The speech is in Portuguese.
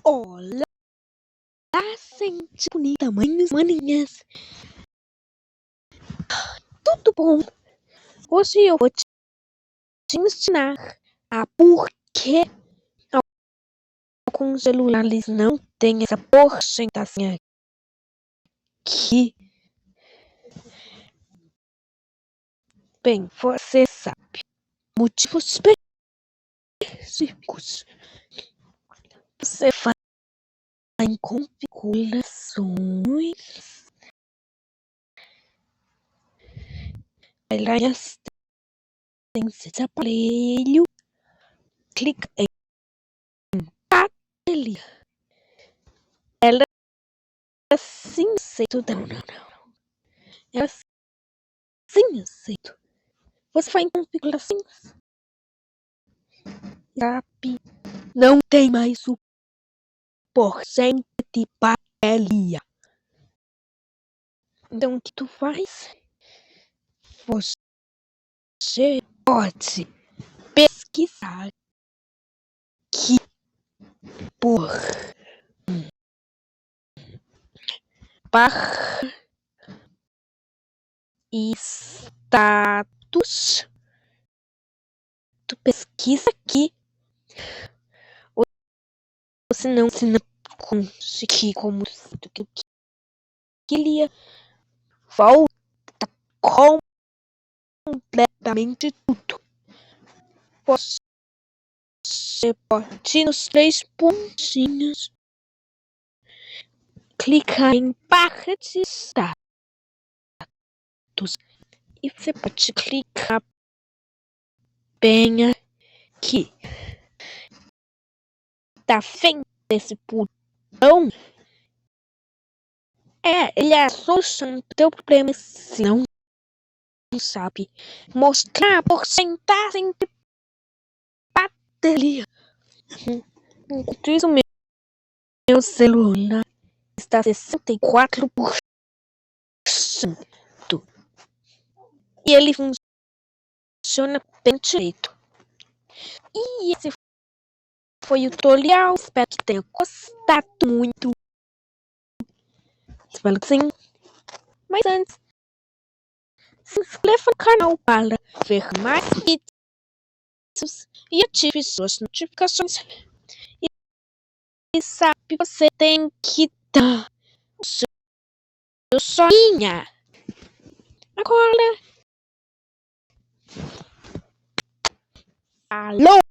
Olá, gente bonita, mães, maninhas. Tudo bom? Hoje eu vou te ensinar a por que alguns celulares não têm essa porcentagem aqui. Bem, você sabe, motivos específicos. Você vai em configurações, vai lá em assistência de aparelho, clica em bateria. Ela sim aceito. Não. Ela sim aceito. Você vai em configurações. Não tem mais o porcento de bateria. Então o que tu faz? Você pode pesquisar aqui por barra status. Tu pesquisa aqui. Ou se não conseguir como do que eu queria, volta completamente tudo. Você pode ir nos 3 pontinhos, clicar em barra de status e você pode clicar bem aqui. Tá vendo esse botão? Ele é a solução do teu problema. Se não sabe mostrar a porcentagem de bateria. Enquanto isso, meu celular está 64%. E ele funciona bem direito. E esse foi o tutorial. Espero que tenha gostado muito. Espero que sim. Mas antes, se inscreva no canal para ver mais vídeos e ative suas notificações. E sabe, você tem que dar o seu joinha. Agora, alô!